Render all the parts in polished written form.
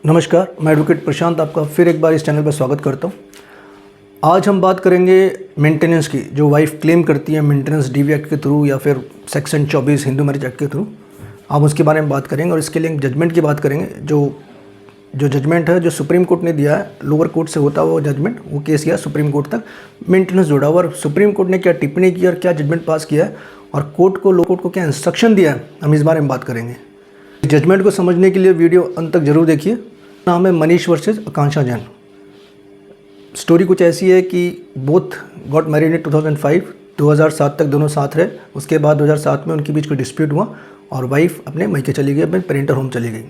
नमस्कार, मैं एडवोकेट प्रशांत आपका फिर एक बार इस चैनल पर स्वागत करता हूँ। आज हम बात करेंगे मेंटेनेंस की, जो वाइफ क्लेम करती है मेंटेनेंस डीवी एक्ट के थ्रू या फिर सेक्शन 24 हिंदू मैरिज एक्ट के थ्रू। हम उसके बारे में बात करेंगे और इसके लिए एक जजमेंट की बात करेंगे। जो जजमेंट है जो सुप्रीम कोर्ट ने दिया है, लोअर कोर्ट से होता हुआ जजमेंट, वो केस गया सुप्रीम कोर्ट तक, मेंटेनेंस जुड़ा हुआ, और सुप्रीम कोर्ट ने क्या टिप्पणी की और क्या जजमेंट पास किया है और लोअर कोर्ट को क्या इंस्ट्रक्शन दिया है, हम इस बारे में बात करेंगे। जजमेंट को समझने के लिए वीडियो अंत तक जरूर देखिए। नाम है मनीष वर्सेस आकांक्षा जैन। स्टोरी कुछ ऐसी है कि बोथ गॉट मैरिड इन 2005, 2007 तक दोनों साथ रहे। उसके बाद 2007 में उनके बीच कोई डिस्प्यूट हुआ और वाइफ अपने मायके चली गई, अपने पेरेंटल होम चली गई।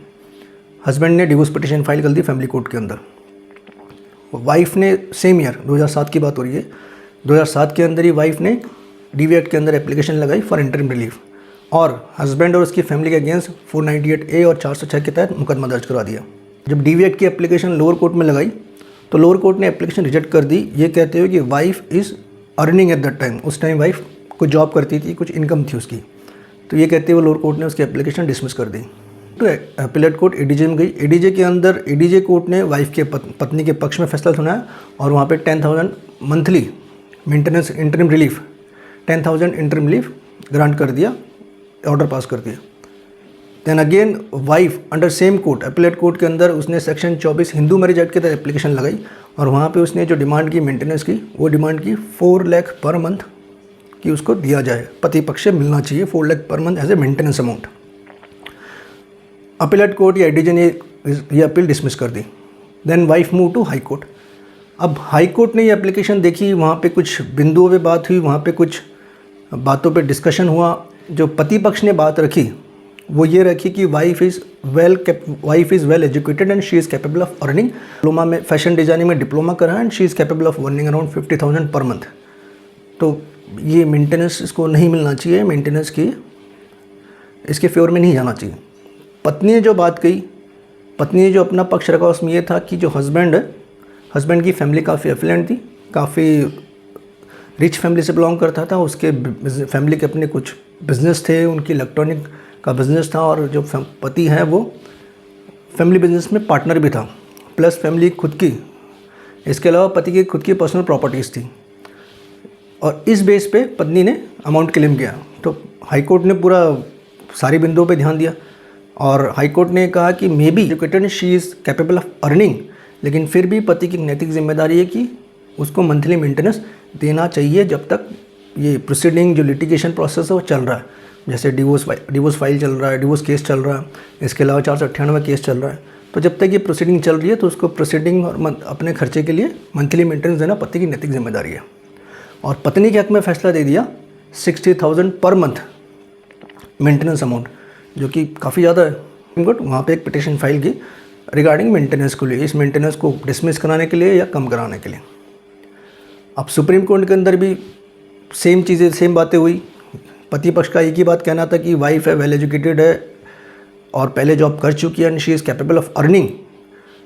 हस्बैंड ने डिवोर्स पिटीशन फाइल कर दी फैमिली कोर्ट के अंदर। वाइफ ने सेम ईयर 2007 की बात हो रही है, 2007 के अंदर ही वाइफ ने डीवी एक्ट के अंदर एप्लीकेशन लगाई फॉर इंटरिम रिलीफ और हस्बैंड और उसकी फैमिली के अगेंस्ट 498A और 406 के तहत मुकदमा दर्ज करा दिया। जब डीवी एक्ट की एप्लीकेशन लोअर कोर्ट में लगाई तो लोअर कोर्ट ने एप्लीकेशन रिजेक्ट कर दी, ये कहते हुए कि wife is earning at that time. उस टाइम वाइफ कुछ जॉब करती थी, कुछ इनकम थी उसकी, तो ये कहते हुए लोअर कोर्ट ने उसकी एप्लीकेशन डिसमिस कर दी। तो अपीलेट कोर्ट एडीजे में गई। एडीजे के अंदर एडीजे कोर्ट ने वाइफ के पत्नी के पक्ष में फैसला सुनाया और वहाँ पे 10,000 monthly maintenance interim relief, 10,000 interim relief grant कर दिया, ऑर्डर पास कर दिया। Then again wife under same court, appellate court के अंदर उसने सेक्शन 24 हिंदू मैरिज एक्ट के तहत एप्लीकेशन लगाई और वहाँ पे उसने जो डिमांड की मेंटेनेंस की, वो डिमांड की 4 लाख पर मंथ कि उसको दिया जाए, पति पक्ष से मिलना चाहिए 4 lakh per month as a maintenance amount. Appellate court या एडीजे ने ये अपील डिसमिस कर दी। Then wife move to high court. अब हाई कोर्ट ने ये एप्लीकेशन देखी, वहाँ पे कुछ बिंदुओं पे बात हुई, वहाँ पे कुछ बातों पे डिस्कशन हुआ। जो पति पक्ष ने बात रखी वो ये रखी कि wife is well educated and she is capable of earning. Diploma में फैशन डिजाइनिंग में डिप्लोमा करा and she is capable of earning around 50,000 per month. तो ये मेंटेनेंस इसको नहीं मिलना चाहिए, मेंटेनेंस की इसके फेवर में नहीं जाना चाहिए। पत्नी ने जो बात कही, पत्नी ने जो अपना पक्ष रखा, उसमें ये था कि जो हस्बैंड है, हस्बैंड की फैमिली काफ़ी एफिलेंट थी, काफ़ी रिच फैमिली से बिलोंग करता था। उसके फैमिली के अपने कुछ बिजनेस थे, उनकी इलेक्ट्रॉनिक का बिज़नेस था और जो पति हैं वो फैमिली बिजनेस में पार्टनर भी था, प्लस फैमिली खुद की, इसके अलावा पति की खुद की पर्सनल प्रॉपर्टीज़ थी और इस बेस पे पत्नी ने अमाउंट क्लेम किया। तो हाई कोर्ट ने पूरा सारी बिंदुओं पे ध्यान दिया और हाई कोर्ट ने कहा कि may be educated she is capable of earning, लेकिन फिर भी पति की नैतिक जिम्मेदारी है कि उसको मंथली मेंटेनेंस देना चाहिए जब तक ये प्रोसीडिंग जो लिटिगेशन प्रोसेस है वो चल रहा है। जैसे डिवोर्स फाइल चल रहा है, डिवोर्स केस चल रहा है, इसके अलावा 498 केस चल रहा है। तो जब तक ये प्रोसीडिंग चल रही है तो उसको प्रोसीडिंग और अपने खर्चे के लिए मंथली मेंटेनेंस देना पति की नैतिक जिम्मेदारी है। और पत्नी के हक में फैसला दे दिया 60,000 पर मंथ मेंटेनेंस अमाउंट, जो कि काफ़ी ज़्यादा है। गुड, वहाँ पे एक पिटीशन फाइल की रिगार्डिंग मेंटेनेंस को लिए, इस मेंटेनेंस को डिसमिस कराने के लिए या कम कराने के लिए। अब सुप्रीम कोर्ट के अंदर भी सेम चीज़ें, सेम बातें हुई। पति पक्ष का एक ही बात कहना था कि वाइफ है, वेल एजुकेटेड है और पहले जॉब कर चुकी है and she is capable of earning.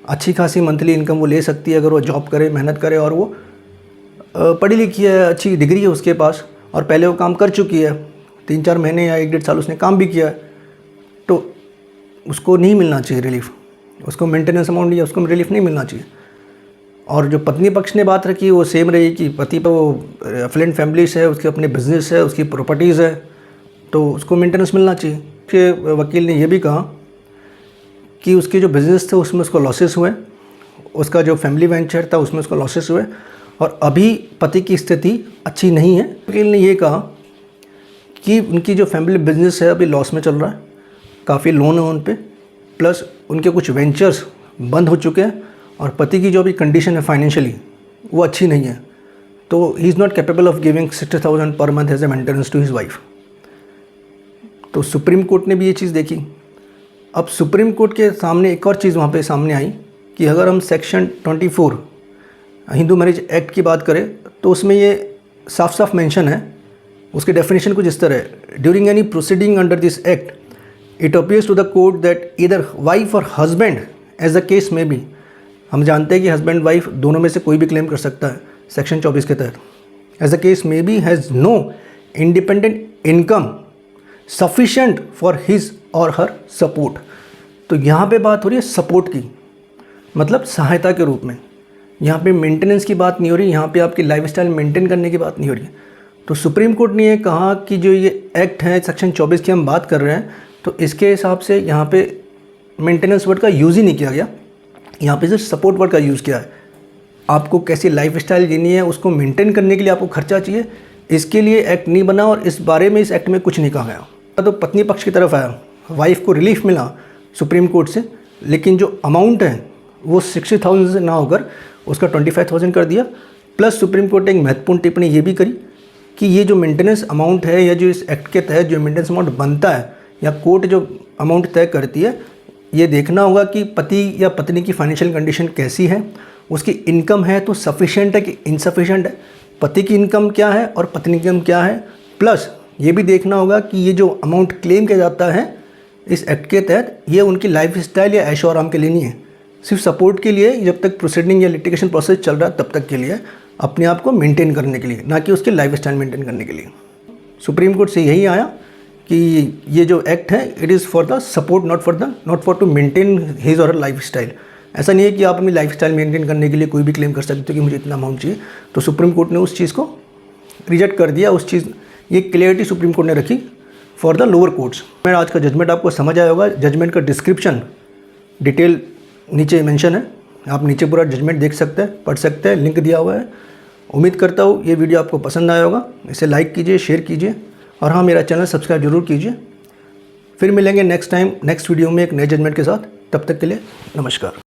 अच्छी खासी मंथली इनकम वो ले सकती है अगर वो जॉब करे, मेहनत करे, और वो पढ़ी लिखी है, अच्छी डिग्री है उसके पास और पहले वो काम कर चुकी है, 3-4 महीने या 1-1.5 साल उसने काम भी किया है। तो उसको नहीं मिलना चाहिए रिलीफ, उसको मेंटेनेंस अमाउंट या उसको रिलीफ नहीं मिलना चाहिए। और जो पत्नी पक्ष ने बात रखी वो सेम रही कि पति पर वो एफिलेंट फैमिलीज है, उसके अपने बिजनेस है, उसकी प्रॉपर्टीज़ है, तो उसको मेंटेनेंस मिलना चाहिए। फिर वकील ने यह भी कहा कि उसके जो बिज़नेस थे उसमें उसको लॉसेस हुए, उसका जो फैमिली वेंचर था उसमें उसको लॉसेस हुए और अभी पति की स्थिति अच्छी नहीं है। वकील ने ये कहा कि उनकी जो फैमिली बिजनेस है अभी लॉस में चल रहा है, काफ़ी लोन है उन पर, प्लस उनके कुछ वेंचर्स बंद हो चुके हैं और पति की जो भी कंडीशन है फाइनेंशियली वो अच्छी नहीं है, तो he is not capable of giving 60,000 per month as a maintenance to his wife. तो सुप्रीम कोर्ट ने भी ये चीज़ देखी। अब सुप्रीम कोर्ट के सामने एक और चीज़ वहाँ पे सामने आई कि अगर हम सेक्शन 24 हिंदू मैरिज एक्ट की बात करें तो उसमें ये साफ साफ मेंशन है, उसकी डेफिनेशन कुछ इस तरह है, during any proceeding under this act it appears to the court that either wife or husband as the case may be. हम जानते हैं कि हस्बैंड वाइफ दोनों में से कोई भी क्लेम कर सकता है सेक्शन 24 के तहत। As the case may be has no independent income sufficient for his or her support. तो यहाँ पे बात हो रही है सपोर्ट की मतलब सहायता के रूप में। यहाँ पे मेंटेनेंस की बात नहीं हो रही, यहाँ पे आपकी लाइफस्टाइल मेंटेन करने की बात नहीं हो रही। तो सुप्रीम कोर्ट ने ये कहा कि जो ये एक्ट है सेक्शन 24 की हम बात कर रहे हैं, तो इसके हिसाब से यहाँ पे मेंटेनेंस वर्ड का यूज़ ही नहीं किया गया, यहाँ पे सिर्फ सपोर्ट वर्ड का यूज़ किया है। आपको कैसी लाइफस्टाइल जीनी है, उसको मेंटेन करने के लिए आपको खर्चा चाहिए, इसके लिए एक्ट नहीं बना और इस बारे में इस एक्ट में कुछ नहीं कहा गया। तो पत्नी पक्ष की तरफ आया, वाइफ को रिलीफ मिला सुप्रीम कोर्ट से, लेकिन जो अमाउंट है वो 60,000 से ना होकर उसका 25,000 कर दिया। प्लस सुप्रीम कोर्ट ने एक महत्वपूर्ण टिप्पणी ये भी करी कि ये जो मेंटेनेंस अमाउंट है या जो इस एक्ट के तहत जो मेंटेनेंस अमाउंट बनता है या कोर्ट जो अमाउंट तय करती है, ये देखना होगा कि पति या पत्नी की फाइनेंशियल कंडीशन कैसी है, उसकी इनकम है तो सफिशिएंट है कि इनसफिशिएंट है, पति की इनकम क्या है और पत्नी की इनकम क्या है। प्लस ये भी देखना होगा कि ये जो अमाउंट क्लेम किया जाता है इस एक्ट के तहत, ये उनकी लाइफस्टाइल या ऐशो आराम के लिए नहीं है, सिर्फ सपोर्ट के लिए, जब तक प्रोसीडिंग या लिटिगेशन प्रोसेस चल रहा है तब तक के लिए, अपने आप को मेंटेन करने के लिए, ना कि उसकी लाइफस्टाइल मेंटेन करने के लिए। सुप्रीम कोर्ट से यही आया कि ये जो एक्ट है it is for the support, not for to maintain his or lifestyle. ऐसा नहीं है कि आप अपनी लाइफस्टाइल मेंटेन करने के लिए कोई भी क्लेम कर सकते हो कि मुझे इतना अमाउंट चाहिए। तो सुप्रीम कोर्ट ने उस चीज़ को रिजेक्ट कर दिया, उस चीज़ ये क्लियरिटी सुप्रीम कोर्ट ने रखी फॉर द लोअर कोर्ट्स। मेरा आज का जजमेंट आपको समझ आया होगा। जजमेंट का डिस्क्रिप्शन डिटेल नीचे मेंशन है, आप नीचे पूरा जजमेंट देख सकते हैं, पढ़ सकते हैं, लिंक दिया हुआ है। उम्मीद करता हूँ ये वीडियो आपको पसंद आया होगा। इसे लाइक कीजिए, शेयर कीजिए और हाँ, मेरा चैनल सब्सक्राइब जरूर कीजिए। फिर मिलेंगे नेक्स्ट वीडियो में एक नए जजमेंट के साथ। तब तक के लिए नमस्कार।